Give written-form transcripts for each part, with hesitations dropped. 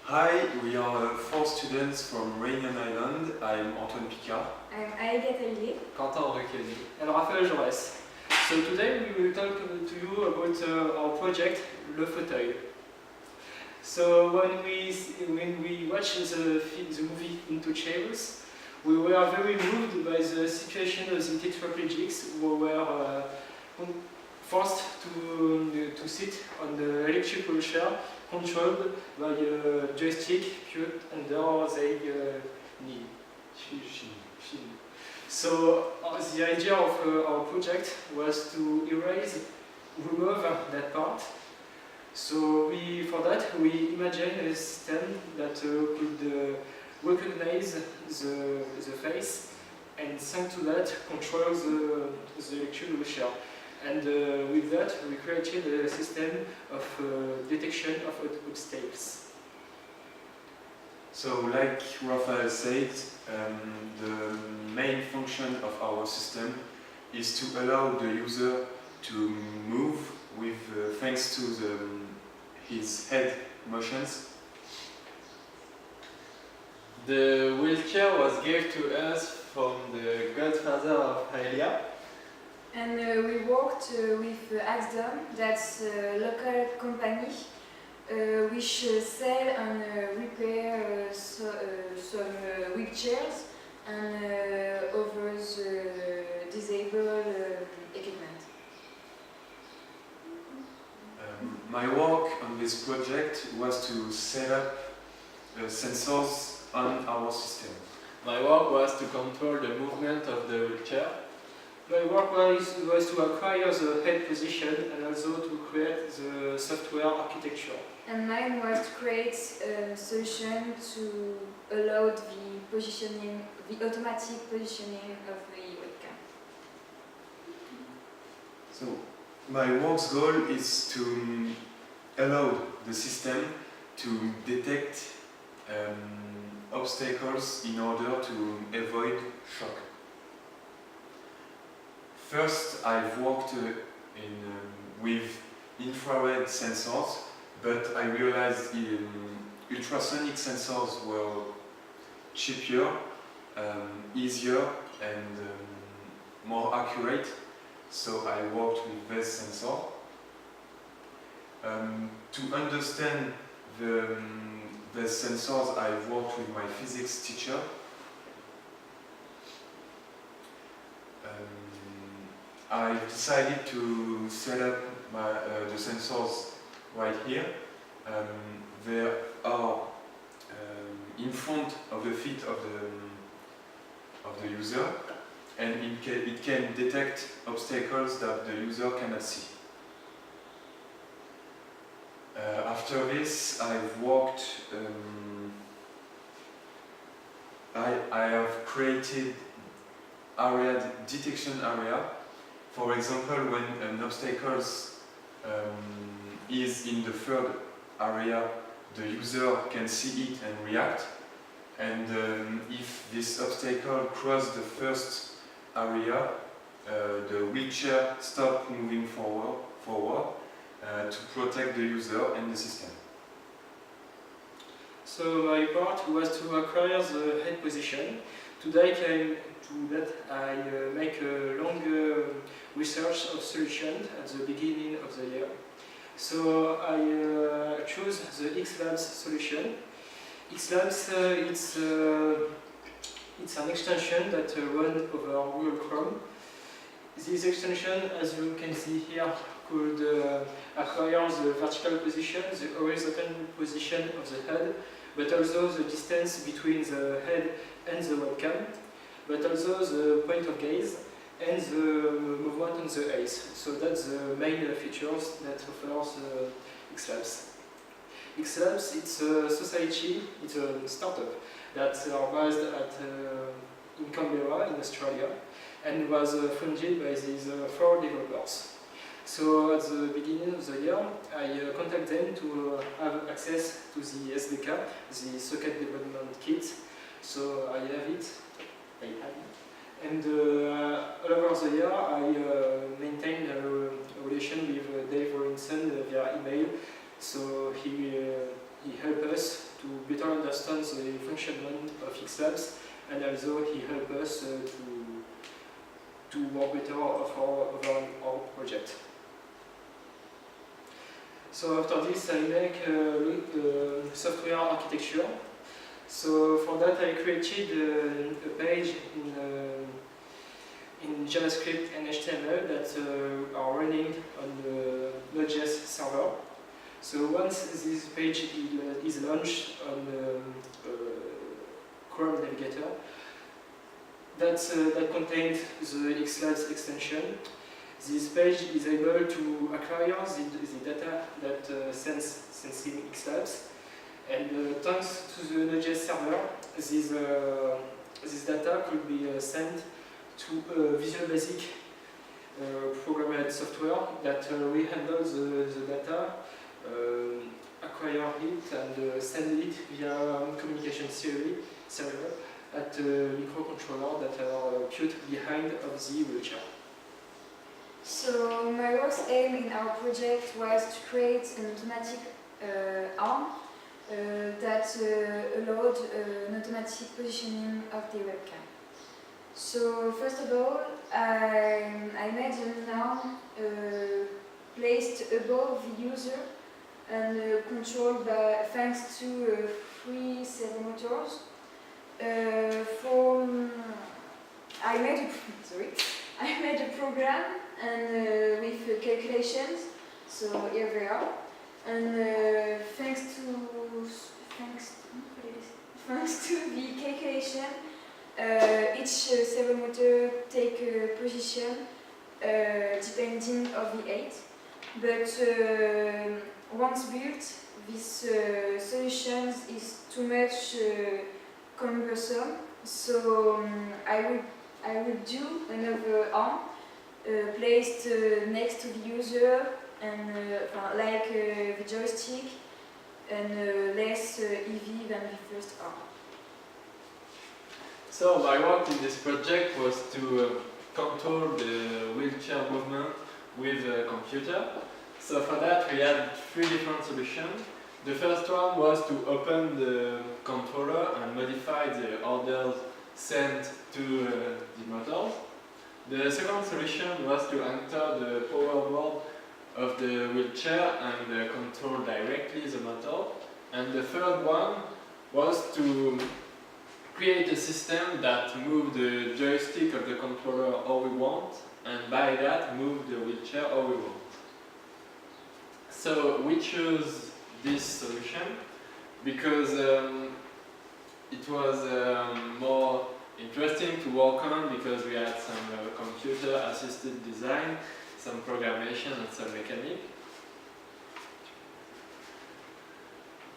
Hi, we are four students from Réunion Island. I'm Antoine Picard. I'm Aïga Tellier. Quentin Henriquelli. And Raphaël Jaurès. So today we will talk to you about our project, Le Fauteuil. So when we watched the movie Into Chairs, we were very moved by the situation of the tetraplegics who were forced to sit on the electrical chair controlled by a joystick put under their knee. So the idea of our project was to remove that part. So for that we imagined a system that could recognize the face and thanks to that control the electrical chair. And with that we created a system of detection of obstacles. So, like Raphael said, the main function of our system is to allow the user to move with thanks to his head motions. The wheelchair was given to us from the godfather of Aelia. And we worked with Axdom, that's a local company which sell and repair some wheelchairs and offers disabled equipment. My work on this project was to set up sensors on our system. My work was to control the movement of the wheelchair. My work was to acquire the head position and also to create the software architecture. And mine was to create a solution to allow the automatic positioning of the webcam. So, my work's goal is to allow the system to detect obstacles in order to avoid shock. First, I've worked with infrared sensors, but I realized ultrasonic sensors were cheaper, easier, and more accurate. So I worked with this sensor. To understand the sensors, I've worked with my physics teacher. I decided to set up the sensors right here. They are in front of the feet of the user, and it can detect obstacles that the user cannot see. After this, I've worked. I have created detection area. For example, when an obstacle is in the third area, the user can see it and react. And if this obstacle crosses the first area, the wheelchair stops moving forward to protect the user and the system. So my part was to acquire the head position. Today I make a long research of solutions at the beginning of the year. So I choose the XLabs solution. XLabs it's an extension that runs over Google Chrome. This extension, as you can see here, could acquire the vertical position, the horizontal position of the head, but also the distance between the head and the webcam, but also the point of gaze and the movement on the eyes. So that's the main features that offers XLabs. XLabs, it's a society, it's a startup that are based in Canberra in Australia and was funded by these 4 developers. So at the beginning of the year, I contact them to have access to the SDK, the socket development kit. So I have it. And all over the year, I maintain a relation with Dave Robinson via email. So he helped us to to better understand the functioning of X-Labs, and also he helped us to work better over our project. So after this I make software architecture. So for that I created a page in JavaScript and HTML that are running on the Node.js server. So once this page is launched on Chrome Navigator, that contains the X-Labs extension. This page is able to acquire the data that sensing X-Labs, and thanks to the Node.js server, this data could be sent to Visual Basic programmed software that we handle the data, acquire it and send it via communication server at microcontroller that are put behind of the wheelchair. So my work's aim in our project was to create an automatic arm that allowed an automatic positioning of the webcam. So first of all, I made an arm placed above the user and controlled by, thanks to 3 servo motors. I made a program and with calculations. So here they are, and thanks to the calculation, each servo motor take a position depending on the height. But once built, this solution is too much cumbersome. So I will do another arm placed next to the user and like the joystick, and less heavy than the first arm. So my work in this project was to control the wheelchair movement with a computer. So for that we had 3 different solutions. The first one was to open the controller and modify the orders sent to the motors. The second solution was to enter the power board of the wheelchair and control directly the motor. And the third one was to create a system that moves the joystick of the controller how we want, and by that move the wheelchair how we want. So we chose this solution because it was more interesting to work on, because we had some computer assisted design, some programmation and some mechanic.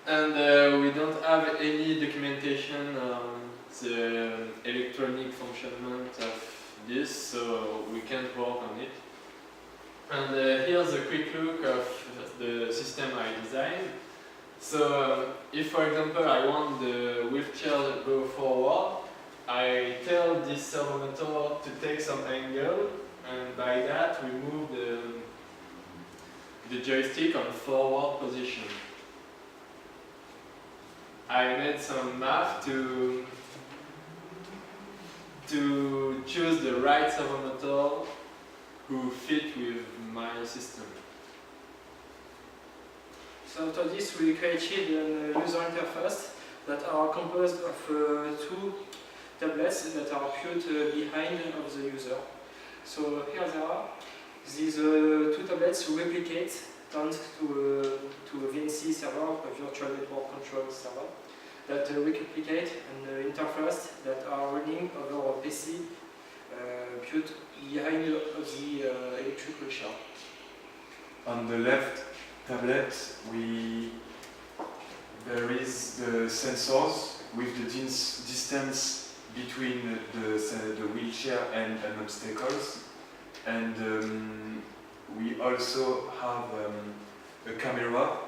And we don't have any documentation on the electronic functionment of this, so we can't work on it. And here's a quick look of the system I designed. So if, for example, I want the wheelchair to go forward, I tell this servo motor to take some angle, and by that we move the joystick on forward position. I made some math to choose the right servo motor who fit with my system. So after this we created a user interface that are composed of 2 tablets that are put behind of the user. So here they are. These 2 tablets replicate thanks to a VNC server, a virtual network control server, that replicate an interface that are running over a PC put behind of the electric wheelchair. On the left tablet, there is the sensors with the distance between the wheelchair and obstacles, and we also have a camera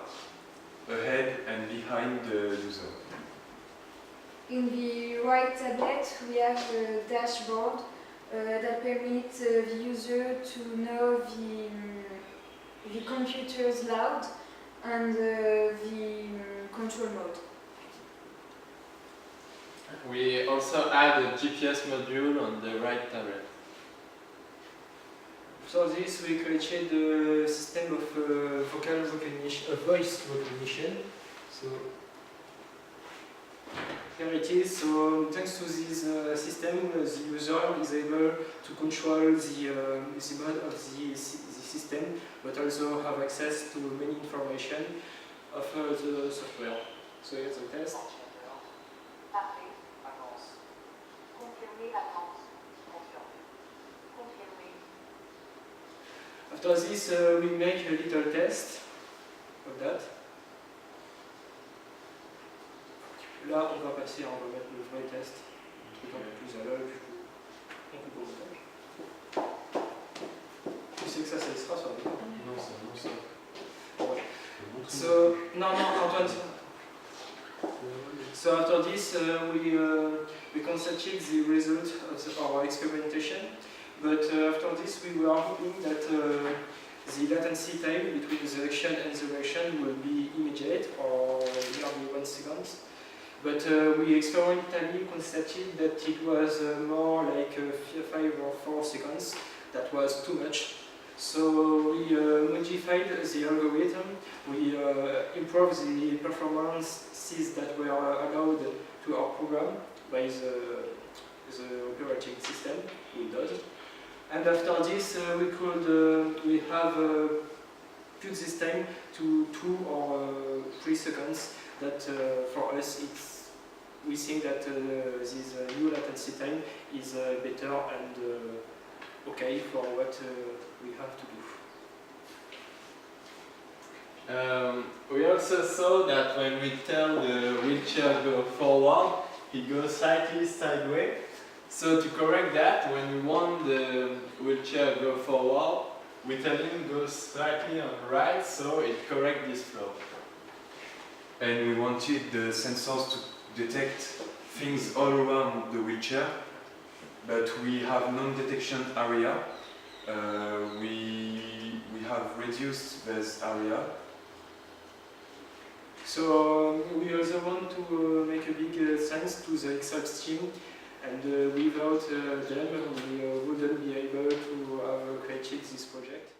ahead and behind the user. In the right tablet, we have a dashboard that permits the user to know the computer's load and the control mode. We also add a GPS module on the right tablet. For this, we created a system of vocal recognition, voice recognition. So here it is. So thanks to this system, the user is able to control the mode of the system, but also have access to many information of the software. So here's the test. Parfait. Avance. Confirmer avance. Confirmer. Confirmer. After this, we make a little test of that. Là, on va passer, on va mettre le vrai test, un truc un peu plus à l'œil, on coupe au montage. Tu sais que ça sera sur le Non, c'est bon ça. Ouais. So, non, Antoine. So after this, we constated the result of our experimentation, but after this we were hoping that the latency time between the action and the reaction will be immediate or nearly 1 second. But we experimentally constated that it was more like 5 or 4 seconds. That was too much. So we modified the algorithm, we improved the performances that were allowed to our program by the operating system, Windows. And after this, we have put this time to 2 or 3 seconds. That for us, we think that this new latency time is better and okay for what we have to do. We also saw that when we tell the wheelchair go forward, it goes slightly sideways. So to correct that, when we want the wheelchair go forward, we tell him go slightly on the right, so it corrects this flow. And we wanted the sensors to detect things all around the wheelchair, but we have non-detection area. We have reduced this area. So we also want to make a big sense to the Excel team, and without them we wouldn't be able to have created this project.